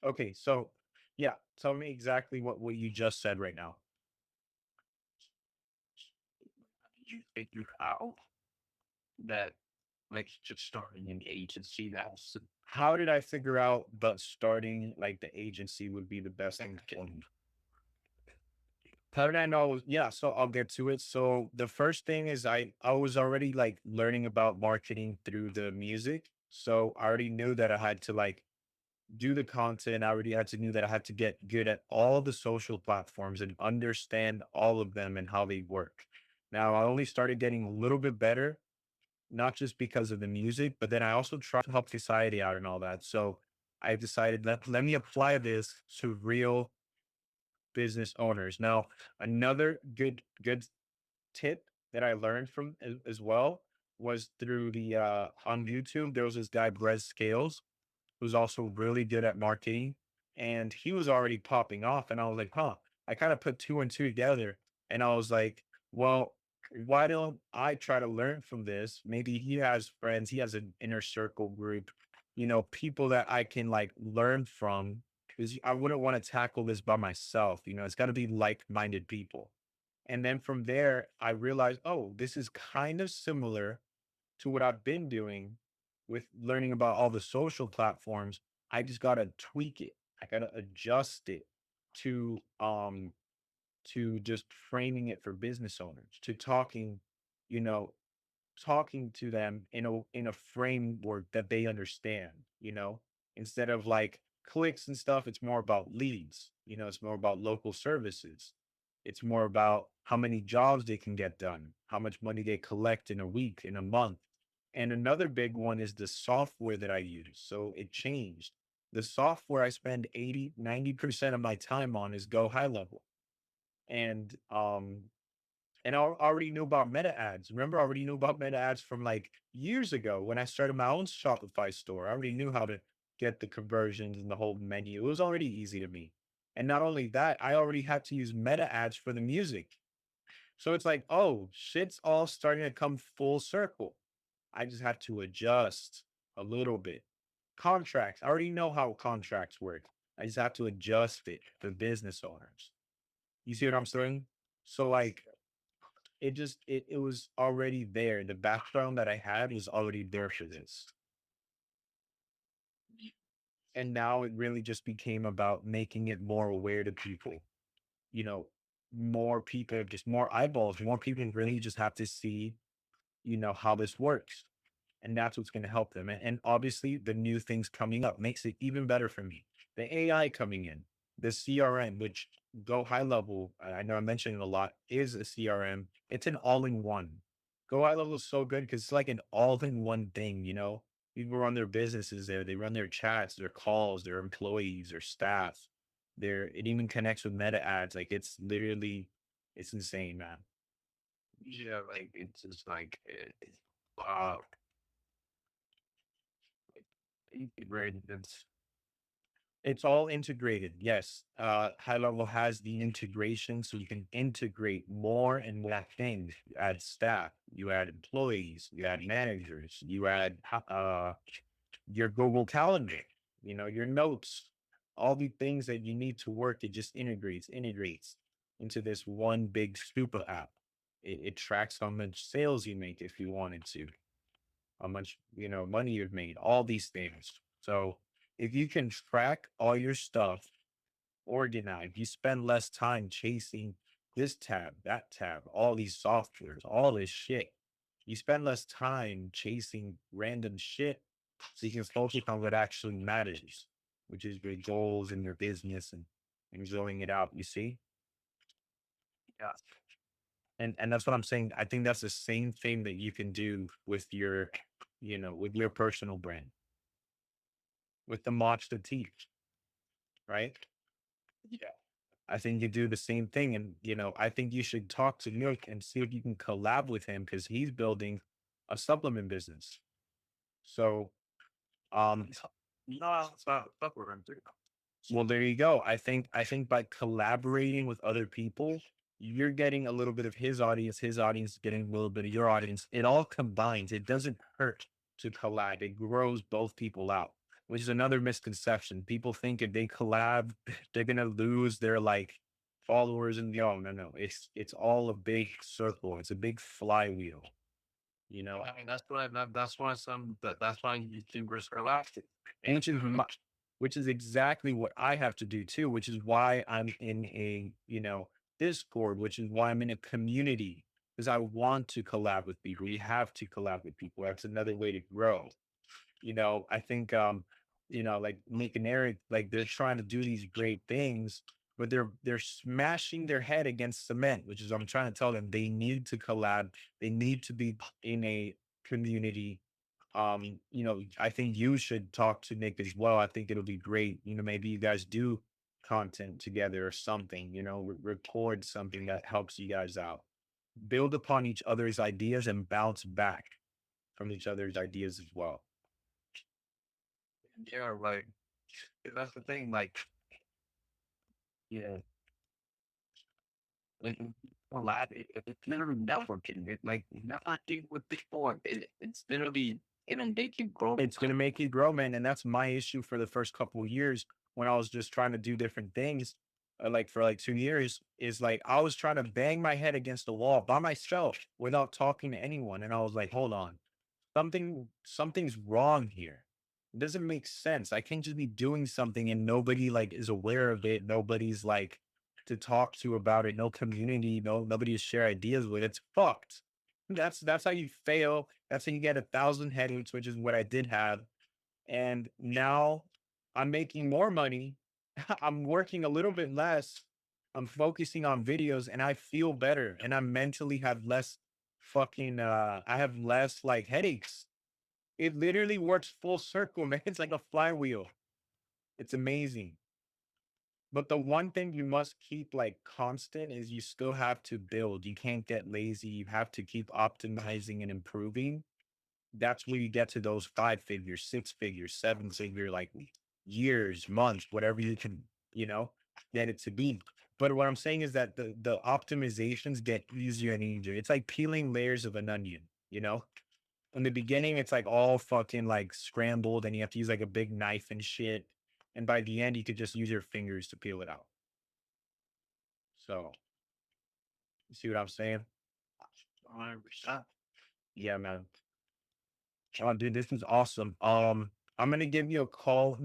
Okay, so yeah, tell me exactly what you just said right now. You figure out that like just starting an agency that's How did I figure out that starting like the agency would be the best thing to do? How did I know? Yeah, so I'll get to it. So the first thing is I was already like learning about marketing through the music. So I already knew that I had to like do the content. I already had to knew that I had to get good at all the social platforms and understand all of them and how they work. Now I only started getting a little bit better, not just because of the music, but then I also try to help society out and all that. So I decided let me apply this to real business owners. Now, another good tip that I learned from as well was through the on YouTube. There was this guy Brez Scales who's also really good at marketing, and he was already popping off. And I was like, huh. I kind of put two and two together, and I was like, well, why don't I try to learn from this? Maybe he has friends, he has an inner circle group, people that I can like learn from. Because I wouldn't want to tackle this by myself. It's got to be like minded people. And then from there, I realized, oh, this is kind of similar to what I've been doing with learning about all the social platforms. I just got to tweak it. I got to adjust it to just framing it for business owners, to you know, talking to them in a framework that they understand, instead of like clicks and stuff. It's more about leads, it's more about local services. It's more about how many jobs they can get done, how much money they collect in a week, in a month. And another big one is the software that I use. So it changed. The software I spend 80-90% of my time on is Go High Level. And I already knew about meta ads. Remember, I already knew about meta ads from like years ago when I started my own Shopify store. I already knew how to get the conversions and the whole menu. It was already easy to me. And not only that, I already had to use meta ads for the music. So it's like, oh, shit's all starting to come full circle. I just have to adjust a little bit. Contracts. I already know how contracts work. I just have to adjust it for business owners. You see what I'm saying? So like it was already there. The background that I had was already there for this. And now it really just became about making it more aware to people, you know, more people, just more eyeballs, more people really just have to see, how this works. And that's what's going to help them. And obviously, the new things coming up makes it even better for me. The AI coming in, the CRM, which Go High Level, I know I mentioned it a lot, is a CRM. It's an all in one. Go High Level is so good because it's like an all in one thing, People run their businesses there. They run their chats, their calls, their employees, their staff. It even connects with meta ads. Like it's insane, man. yeah, like it's just like wow, integrated. It's It's all integrated. Yes. High level has the integration so you can integrate more and more things. You add staff, you add employees, you add managers, you add your Google Calendar, your notes, all the things that you need to work. It just integrates into this one big super app. It tracks how much sales you make if you wanted to, how much, money you've made, all these things. So if you can track all your stuff, organize, you spend less time chasing this tab, that tab, all these softwares, all this shit. You spend less time chasing random shit so you can focus on what actually matters, which is your goals in your business and growing it out, you see? yeah, And that's what I'm saying. I think that's the same thing that you can do with with your personal brand, with the Monster Teach, right? yeah. I think you do the same thing. And, I think you should talk to Nick and see if you can collab with him because he's building a supplement business. So, um, No, it's not. That's what I'm doing. well, there you go. I think by collaborating with other people, you're getting a little bit of his audience is getting a little bit of your audience. It all combines. It doesn't hurt to collab. It grows both people out. which is another misconception. People think if they collab, they're gonna lose their like followers and no, no, no. It's all a big circle. It's a big flywheel, you know. I mean, that's why that's why YouTubers are lasting. And which is exactly what I have to do too, which is why I'm in a, Discord, which is why I'm in a community because I want to collab with people. We have to collab with people. That's another way to grow. I think like Nick and Eric, like they're trying to do these great things, but they're smashing their head against cement, which is I'm trying to tell them they need to collab, they need to be in a community. I think you should talk to Nick as well. I think it'll be great. Maybe you guys do content together or something, record something that helps you guys out. Build upon each other's ideas and bounce back from each other's ideas as well. Yeah, like that's the thing. Like, yeah, like a lot. It's literally networking. It's like networking with people. It's literally inundating growth. It's going to make you grow, man. And that's my issue for the first couple of years when I was just trying to do different things. Like for like 2 years, is like I was trying to bang my head against the wall by myself without talking to anyone. And I was like, hold on, something's wrong here. It doesn't make sense. I can't just be doing something and nobody like is aware of it. Nobody's like to talk to about it. No community, nobody to share ideas with. It's fucked. That's how you fail. That's how you get 1,000 headaches, which is what I did have. And now I'm making more money. I'm working a little bit less. I'm focusing on videos and I feel better and I mentally have less I have less like headaches. It literally works full circle, man. It's like a flywheel. It's amazing. But the one thing you must keep like constant is you still have to build. You can't get lazy. You have to keep optimizing and improving. That's where you get to those 5 figures, 6 figures, 7 figure, like years, months, whatever you can, get it to be. But what I'm saying is that the optimizations get easier and easier. It's like peeling layers of an onion. In the beginning, it's like all fucking like scrambled and you have to use like a big knife and shit. And by the end, you could just use your fingers to peel it out. So, you see what I'm saying? 100%. Yeah, man. Oh, dude, this is awesome. I'm gonna give you a call